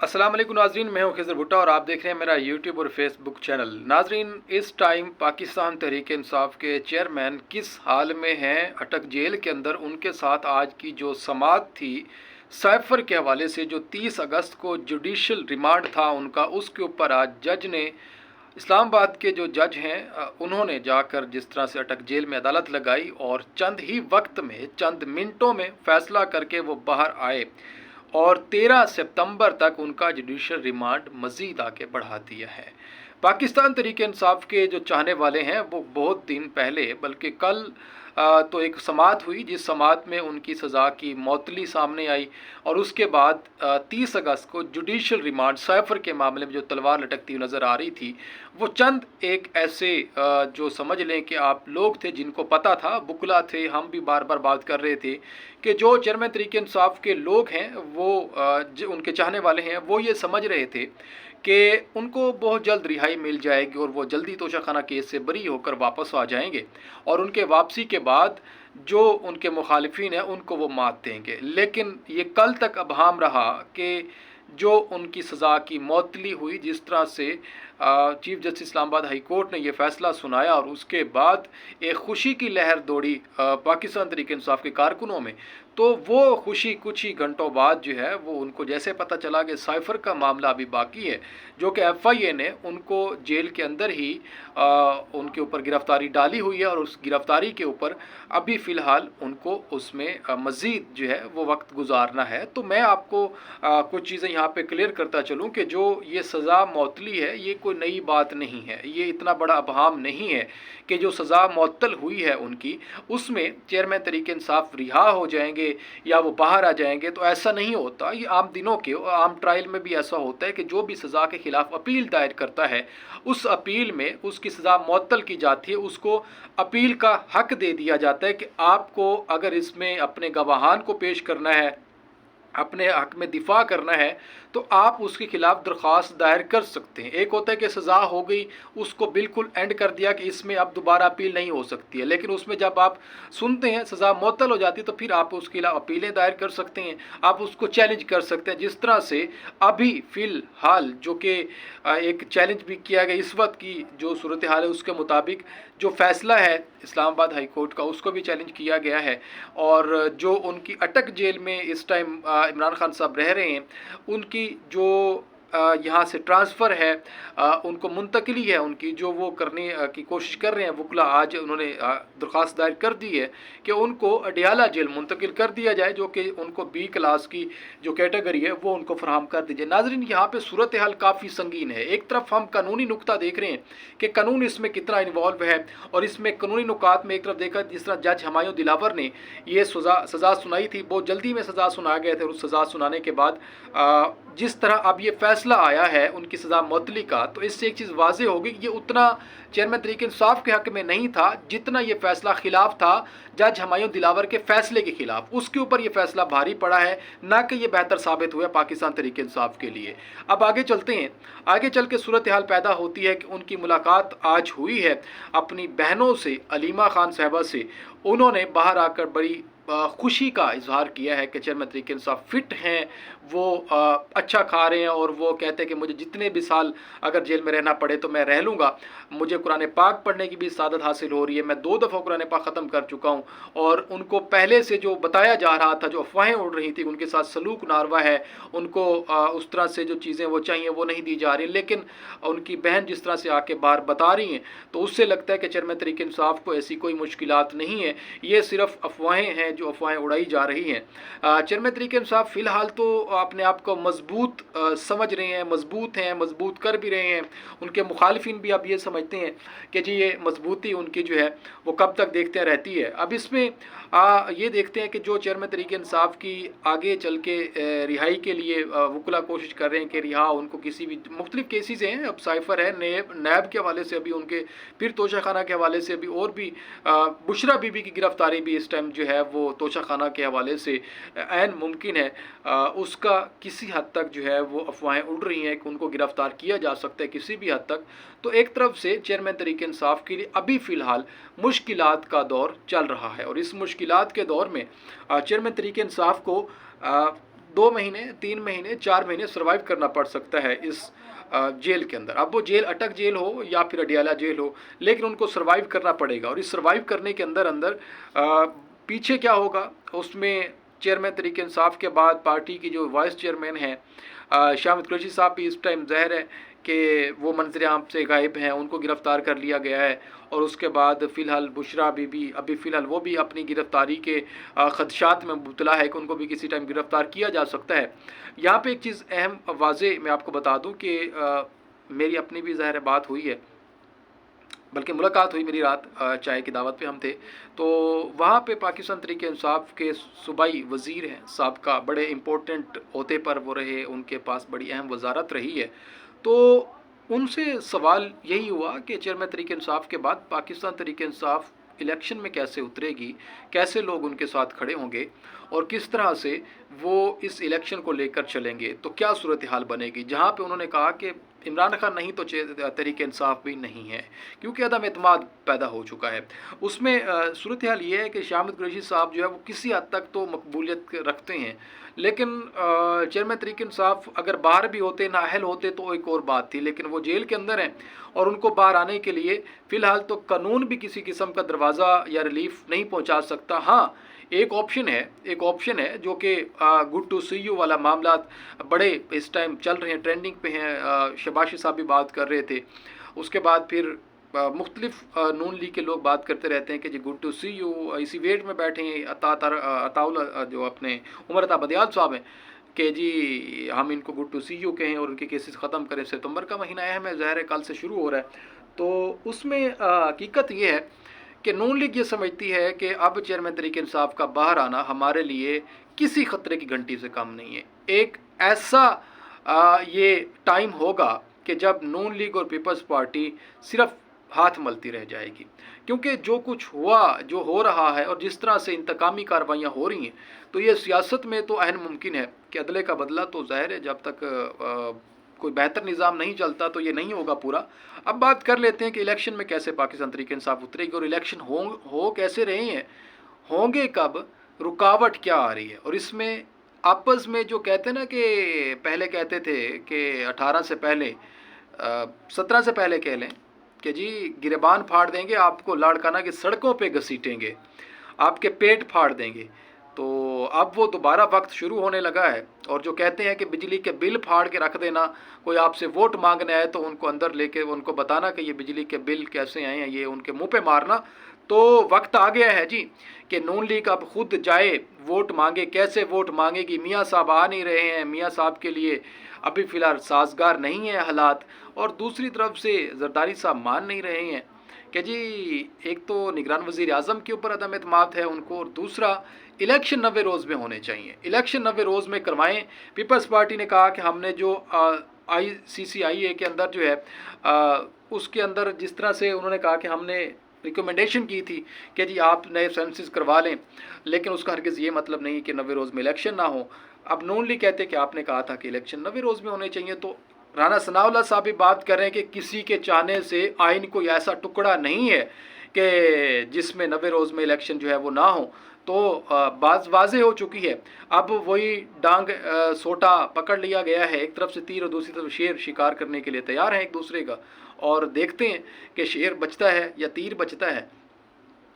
अस्सलाम वालेकुम नाजरीन, मैं हूं खिज़र भुट्टा और आप देख रहे हैं मेरा यूट्यूब और फेसबुक चैनल। नाजरीन, इस टाइम पाकिस्तान तहरीक इंसाफ के चेयरमैन किस हाल में हैं? अटक जेल के अंदर। उनके साथ आज की जो समाअत थी साइफर के हवाले से, जो 30 अगस्त को जुडिशल रिमांड था उनका, उसके ऊपर आज जज ने, इस्लामाबाद के जो जज हैं उन्होंने जाकर जिस तरह से अटक जेल में अदालत लगाई और चंद ही वक्त में, चंद मिनटों में फ़ैसला करके वो बाहर आए और 13 सितंबर तक उनका जुडिशल रिमांड मज़ीद आगे बढ़ा दिया है। पाकिस्तान तहरीक इंसाफ के जो चाहने वाले हैं वो बहुत दिन पहले, बल्कि कल तो एक समाअत हुई जिस समाअत में उनकी सज़ा की मौतली सामने आई और उसके बाद 30 अगस्त को जुडिशल रिमांड साइफर के मामले में जो तलवार लटकती हुई नज़र आ रही थी, वो चंद एक ऐसे जो समझ लें कि आप लोग थे जिनको पता था, बुकला थे, हम भी बार बार बात कर रहे थे कि जो चेयरमैन तहरीक इंसाफ के लोग हैं वो उनके चाहने वाले हैं, वो ये समझ रहे थे कि उनको बहुत जल्द रिहाई मिल जाएगी और वो जल्दी तोशाखाना केस से बरी होकर वापस आ जाएंगे और उनके वापसी के बाद जो उनके मुखालिफिन हैं उनको वो मात देंगे। लेकिन ये कल तक अबहम रहा कि जो उनकी सज़ा की मौतली हुई, जिस तरह से chief justice Islamabad high court ने यह फ़ैसला सुनाया और उसके बाद एक खुशी की लहर दौड़ी पाकिस्तान तहरीक इंसाफ के कारकुनों में, तो वो खुशी कुछ ही घंटों बाद जो है वो उनको जैसे पता चला कि साइफर का मामला अभी बाकी है, जो कि FIA ने उनको जेल के अंदर ही उनके ऊपर गिरफ्तारी डाली हुई है और उस गिरफ्तारी के ऊपर अभी फ़िलहाल उनको उसमें मज़ीद जो है वो वक्त गुजारना है। तो मैं आपको कुछ चीज़ें यहाँ पे क्लियर करता चलूँ कि जो ये सज़ा मौतली है ये कोई नई बात नहीं है, ये इतना बड़ा अबहम नहीं है कि जो सज़ा मअतल हुई है उनकी, उसमें चेयरमैन तहरीक इंसाफ रिहा हो जाएंगे या वो बाहर आ जाएंगे। तो ऐसा नहीं होता, ये आम दिनों के आम ट्रायल में भी ऐसा होता है कि जो भी सज़ा के ख़िलाफ़ अपील दायर करता है, उस अपील में उसकी सज़ा मअतल की जाती है, उसको अपील का हक दे दिया जाता है कि आपको अगर इसमें अपने गवाहान को पेश करना है, अपने हक में दिफा करना है, तो आप उसके ख़िलाफ़ दरख्वास्त दायर कर सकते हैं। एक होता है कि सज़ा हो गई, उसको बिल्कुल एंड कर दिया कि इसमें अब दोबारा अपील नहीं हो सकती है, लेकिन उसमें जब आप सुनते हैं सज़ा मुअत्तल हो जाती है तो फिर आप उसके खिलाफ अपीलें दायर कर सकते हैं, आप उसको चैलेंज कर सकते हैं। जिस तरह से अभी फ़िलहाल जो कि एक चैलेंज भी किया गया, इस वक्त की जो सूरत हाल है उसके मुताबिक जो फ़ैसला है इस्लामाबाद हाई कोर्ट का, उसको भी चैलेंज किया गया है। और जो उनकी अटक जेल में इस टाइम इमरान खान साहब रह रहे हैं, उनकी जो यहाँ से ट्रांसफ़र है, उनको मुंतकिली है उनकी, जो वो करने की कोशिश कर रहे हैं वकला, आज उन्होंने दरख्वास्त दायर कर दी है कि उनको अडियाला जेल मुंतकिल कर दिया जाए, जो कि उनको B क्लास की जो कैटेगरी है वो उनको फराहम कर दीजिए। नाजरीन, यहाँ पे सूरत हाल काफ़ी संगीन है। एक तरफ हम कानूनी नुक्ता देख रहे हैं कि कानून इसमें कितना इन्वॉल्व है और इसमें कानूनी नुकात में एक तरफ देखा जिस तरह जज हमायूं दिलावर ने ये सज़ा सुनाई थी, बहुत जल्दी में सज़ा सुना गए थे और उस सज़ा सुनाने के बाद जिस तरह अब ये फ़ैसला आया है उनकी सज़ा मुअत्तली का, तो इससे एक चीज़ वाज़ेह होगी कि ये उतना चेयरमैन तहरीक इंसाफ के हक़ में नहीं था जितना ये फ़ैसला ख़िलाफ़ था जज हमायूं दिलावर के फ़ैसले के ख़िलाफ़। उसके ऊपर ये फ़ैसला भारी पड़ा है, ना कि ये बेहतर साबित हुआ पाकिस्तान तहरीक इंसाफ के लिए। अब आगे चलते हैं, आगे चल के सूरत हाल पैदा होती है कि उनकी मुलाकात आज हुई है अपनी बहनों से, अलीमा खान साहबा से। उन्होंने बाहर आकर बड़ी खुशी का इजहार किया है कि चेयरमैन तहरीक इंसाफ फ़िट हैं, वो अच्छा खा रहे हैं और वो कहते हैं कि मुझे जितने भी साल अगर जेल में रहना पड़े तो मैं रह लूँगा। मुझे कुरान पाक पढ़ने की भी सादत हासिल हो रही है, मैं 2 दफ़ा कुरान पाक ख़त्म कर चुका हूँ और उनको पहले से जो बताया जा रहा था, जो अफवाहें उड़ रही थी उनके साथ सलूक नारवा है, उनको उस तरह से जो चीज़ें वो चाहिए वो नहीं दी जा रही, लेकिन उनकी बहन जिस तरह से आके बाहर बता रही हैं तो उससे लगता है कि चेयरमैन तहरीक इंसाफ को ऐसी कोई मुश्किलात नहीं है, ये सिर्फ अफवाहें हैं जो अफवाहें उड़ाई जा रही हैं। चेयरमैन तहरीक इंसाफ फ़िलहाल तो अपने आप को मजबूत समझ रहे हैं, मजबूत हैं, मजबूत कर भी रहे हैं। उनके मुखालिफिन भी अब ये समझते हैं कि जी ये मजबूती उनकी जो है वो कब तक देखते रहती है। अब इसमें ये देखते हैं कि जो चेयरमैन तहरीक इंसाफ की आगे चल के रिहाई के लिए वकला कोशिश कर रहे हैं कि रिहा उनको किसी भी मुख्तलिफ केसेस हैं, अब साइफर है, नैब के हवाले से अभी उनके, फिर तोशाखाना के हवाले से अभी और भी बुशरा बीबी की गिरफ्तारी भी इस टाइम जो है वो तोशाखाना के हवाले से ऐन मुमकिन है। उसका किसी हद तक जो है वो अफवाहें उड़ रही हैं कि उनको गिरफ़्तार किया जा सकता है किसी भी हद तक। तो एक तरफ से चेयरमैन तहरीक इंसाफ के लिए अभी फ़िलहाल मुश्किलात का दौर चल रहा है और इस मुश्किलात के दौर में चेयरमैन तहरीक इंसाफ को 2 महीने, 3 महीने, 4 महीने सर्वाइव करना पड़ सकता है इस जेल के अंदर। अब वो जेल अटक जेल हो या फिर अडियाला जेल हो, लेकिन उनको सर्वाइव करना पड़ेगा। और इस सर्वाइव करने के अंदर अंदर पीछे क्या होगा, उसमें चेयरमैन तहरीक इंसाफ के बाद पार्टी की जो वाइस चेयरमैन हैं शाहिद कुरैशी साहब भी इस टाइम ज़ाहिर है कि वो मंजर आम से गायब हैं, उनको गिरफ़्तार कर लिया गया है। और उसके बाद फ़िलहाल बुशरा बीबी अभी फ़िलहाल वो भी अपनी गिरफ़्तारी के ख़दशात में मुब्तला है कि उनको भी किसी टाइम गिरफ़्तार किया जा सकता है। यहाँ पे एक चीज़ अहम वाज़े मैं आपको बता दूँ कि मेरी अपनी भी ज़ाहिर बात हुई है, बल्कि मुलाकात हुई मेरी रात चाय की दावत पे हम थे, तो वहाँ पे पाकिस्तान तहरीक इंसाफ के सूबाई वज़ीर हैं साबका, बड़े इम्पोर्टेंट ओहदे पर वो रहे, उनके पास बड़ी अहम वजारत रही है। तो उनसे सवाल यही हुआ कि चेयरमैन तहरीक इंसाफ के बाद पाकिस्तान तहरीक इंसाफ इलेक्शन में कैसे उतरेगी, कैसे लोग उनके साथ खड़े होंगे और किस तरह से वो इस इलेक्शन को लेकर चलेंगे, तो क्या सूरत हाल बनेगी। जहाँ पे उन्होंने कहा कि इमरान खान नहीं तो तहरीक इंसाफ भी नहीं है, क्योंकि अदम एतमाद पैदा हो चुका है। उसमें सूरत हाल ये है कि शाहिद कुरैशी साहब जो है वो किसी हद तक तो मकबूलियत रखते हैं, लेकिन चेयरमैन तहरीक इंसाफ अगर बाहर भी होते, नाअहल होते तो एक और बात थी, लेकिन वो जेल के अंदर हैं और उनको बाहर आने के लिए फ़िलहाल तो कानून भी किसी किस्म का दरवाज़ा या रिलीफ नहीं पहुंचा सकता। हाँ, एक ऑप्शन है जो कि गुड टू सी यू वाला मामला बड़े इस टाइम चल रहे हैं, ट्रेंडिंग पे हैं। शबाशी साहब भी बात कर रहे थे, उसके बाद फिर मुख्तलिफ नून लीग के लोग बात करते रहते हैं कि जी गुड टू सी यू, इसी वेट में बैठे हैं अताउल जो अपने उमर अता बदियाल साहब हैं कि जी हम इनको गुड टू सी यू कहें और उनके केसेस ख़त्म करें। सितंबर का महीना अहम है, ज़ाहिर है कल से शुरू हो रहा है। तो उसमें हकीकत ये है कि नून लीग ये समझती है कि अब चेयरमैन तहरीक इंसाफ का बाहर आना हमारे लिए किसी ख़तरे की घंटी से कम नहीं है। एक ऐसा ये टाइम होगा कि जब नून लीग और पीपल्स पार्टी सिर्फ हाथ मलती रह जाएगी, क्योंकि जो कुछ हुआ, जो हो रहा है और जिस तरह से इंतकामी कार्रवाइयाँ हो रही हैं, तो ये सियासत में तो अहम मुमकिन है कि अदले का बदला तो ज़ाहिर है जब तक कोई बेहतर निज़ाम नहीं चलता तो ये नहीं होगा पूरा। अब बात कर लेते हैं कि इलेक्शन में कैसे पाकिस्तान तहरीक इंसाफ उतरेगी और इलेक्शन हो कैसे रहे हैं, होंगे कब, रुकावट क्या आ रही है। और इसमें आपस में जो कहते हैं ना कि पहले कहते थे कि 18 से पहले 17 से पहले कह लें कि जी गिरबान फाड़ देंगे, आपको लाड़काना की सड़कों पे घसीटेंगे, आपके पेट फाड़ देंगे। तो अब वो दोबारा वक्त शुरू होने लगा है। और जो कहते हैं कि बिजली के बिल फाड़ के रख देना, कोई आपसे वोट मांगने आए तो उनको अंदर लेके उनको बताना कि ये बिजली के बिल कैसे आए हैं, ये उनके मुंह पे मारना। तो वक्त आ गया है जी कि नून लीग अब खुद जाए वोट मांगे। कैसे वोट मांगेगी, मियाँ साहब आ नहीं रहे हैं, मियाँ साहब के लिए अभी फ़िलहाल साजगार नहीं है हालात। और दूसरी तरफ से जरदारी साहब मान नहीं रहे हैं कि जी एक तो निगरान वज़ीर आज़म के ऊपर अदम एतमाद है उनको, और दूसरा इलेक्शन 90 रोज़ में होने चाहिए, इलेक्शन 90 रोज़ में करवाएं। पीपल्स पार्टी ने कहा कि हमने जो ICCIA के अंदर जो है उसके अंदर जिस तरह से उन्होंने कहा कि हमने रिकमेंडेशन की थी कि जी आप नए सेंसस करवा लें, लेकिन उसका हरगिज़ ये मतलब नहीं कि 90 रोज़ में इलेक्शन ना हो। अब नून लीग कहते कि आपने कहा था कि इलेक्शन 90 रोज़ में होने चाहिए। तो राना सनाउल्लाह साहब भी बात कर रहे हैं कि किसी के चाहने से आइन कोई ऐसा टुकड़ा नहीं है कि जिसमें 90 रोज़ में इलेक्शन जो है वो ना हो। तो बात वाज़े हो चुकी है। अब वही डांग सोटा पकड़ लिया गया है, एक तरफ से तीर और दूसरी तरफ शेर शिकार करने के लिए तैयार हैं एक दूसरे का, और देखते हैं कि शेर बचता है या तीर बचता है।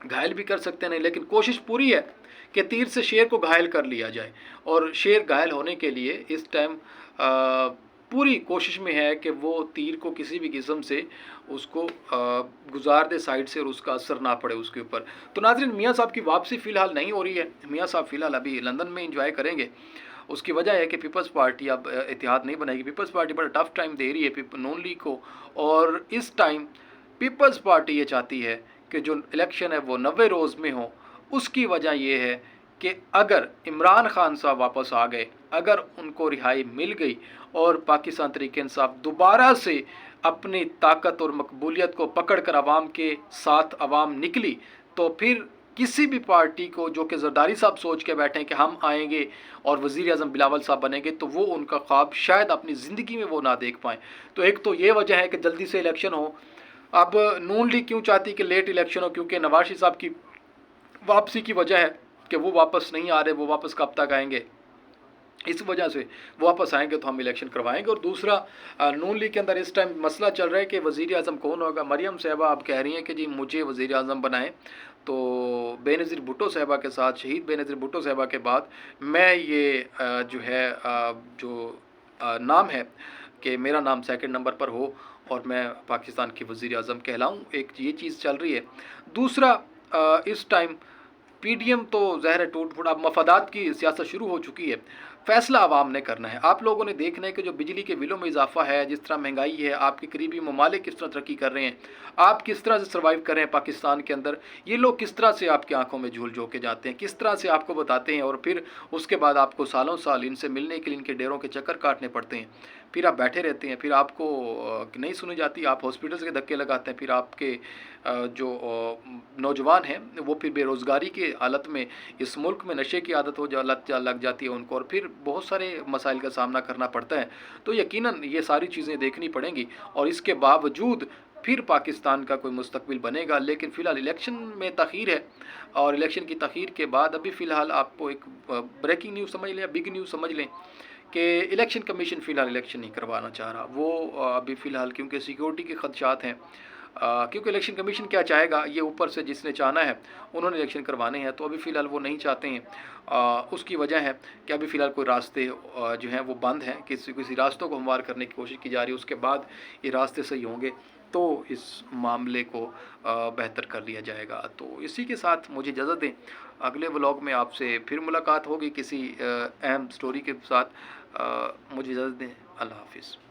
घायल भी कर सकते नहीं, लेकिन कोशिश पूरी है कि तीर से शेर को घायल कर लिया जाए। और शेर घायल होने के लिए इस टाइम पूरी कोशिश में है कि वो तीर को किसी भी किस्म से उसको गुजार दे साइड से और उसका असर ना पड़े उसके ऊपर। तो नाज़रीन, मियाँ साहब की वापसी फ़िलहाल नहीं हो रही है। मियाँ साहब फ़िलहाल अभी लंदन में इंजॉय करेंगे। उसकी वजह है कि पीपल्स पार्टी अब इत्तेहाद नहीं बनाएगी। पीपल्स पार्टी बड़ा टफ टाइम दे रही है नून लीग को, और इस टाइम पीपल्स पार्टी ये चाहती है कि जो इलेक्शन है वो 90 रोज़ में हो। उसकी वजह ये है कि अगर इमरान खान साहब वापस आ गए, अगर उनको रिहाई मिल गई और पाकिस्तान तहरीक इंसाफ दोबारा से अपनी ताकत और मकबूलियत को पकड़ कर आवाम के साथ आवाम निकली, तो फिर किसी भी पार्टी को जो कि जरदारी साहब सोच के बैठे हैं कि हम आएंगे और वज़ीर आज़म बिलावल साहब बनेंगे, तो वो उनका ख्वाब शायद अपनी ज़िंदगी में वो ना देख पाएँ। तो एक तो ये वजह है कि जल्दी से इलेक्शन हो। अब नून लीग क्यों चाहती कि लेट इलेक्शन हो, क्योंकि नवाज शरीफ साहब की वापसी की वजह है कि वो वापस नहीं आ रहे। वो वापस कब तक आएंगे, इस वजह से वापस आएंगे तो हम इलेक्शन करवाएंगे। और दूसरा, नून लीग के अंदर इस टाइम मसला चल रहा है कि वज़ीर आज़म कौन होगा। मरियम साहबा आप कह रही हैं कि जी मुझे वज़ीर आज़म बनाएं, तो बेनज़ीर भुट्टो साहबा के साथ, शहीद बेनज़ीर भुट्टो साहबा के बाद मैं ये जो है नाम है कि मेरा नाम सेकंड नंबर पर हो और मैं पाकिस्तान की वज़ीर आज़म कहलाऊँ, एक ये चीज़ चल रही है। दूसरा, इस टाइम पीडीएम तो ज़ाहिर है टूट फूट, अब मफादात की सियासत शुरू हो चुकी है। फैसला आवाम ने करना है। आप लोगों ने देखना है कि जो बिजली के बिलों में इजाफा है, जिस तरह महंगाई है, आपके करीबी ममालिक किस तरह तरक्की कर रहे हैं, आप किस तरह से सर्वाइव कर रहे हैं पाकिस्तान के अंदर, ये लोग किस तरह से आपकी आंखों में झूल झोंके जाते हैं, किस तरह से आपको बताते हैं, और फिर उसके बाद आपको सालों साल इनसे मिलने के लिए इनके डेरों के चक्कर काटने पड़ते हैं। फिर आप बैठे रहते हैं, फिर आपको नहीं सुनी जाती, आप हॉस्पिटल्स के धक्के लगाते हैं, फिर आपके जो नौजवान हैं वो फिर बेरोज़गारी की हालत में, इस मुल्क में नशे की आदत लत लग जाती है उनको, और फिर बहुत सारे मसाइल का सामना करना पड़ता है। तो यकीनन ये सारी चीज़ें देखनी पड़ेंगी, और इसके बावजूद फिर पाकिस्तान का कोई मुस्तकबिल बनेगा। लेकिन फ़िलहाल इलेक्शन में तख़ीर है, और इलेक्शन की तख़ीर के बाद अभी फ़िलहाल आपको एक ब्रेकिंग न्यूज़ समझ लें, बिग न्यूज़ समझ लें कि इलेक्शन कमीशन फ़िलहाल इलेक्शन नहीं करवाना चाह रहा। वो अभी फ़िलहाल क्योंकि सिक्योरिटी के ख़दशात हैं, क्योंकि इलेक्शन कमीशन क्या चाहेगा, ये ऊपर से जिसने चाहना है उन्होंने इलेक्शन करवाने हैं, तो अभी फ़िलहाल वो नहीं चाहते हैं। उसकी वजह है कि अभी फ़िलहाल कोई रास्ते जो हैं वो बंद हैं, किसी रास्तों को हमवार करने की कोशिश की जा रही है। उसके बाद ये रास्ते सही होंगे तो इस मामले को बेहतर कर लिया जाएगा। तो इसी के साथ मुझे इजाज़त दें, अगले व्लॉग में आपसे फिर मुलाकात होगी किसी अहम स्टोरी के साथ। मुझे इजाज़त दें, अल्लाह हाफिज़।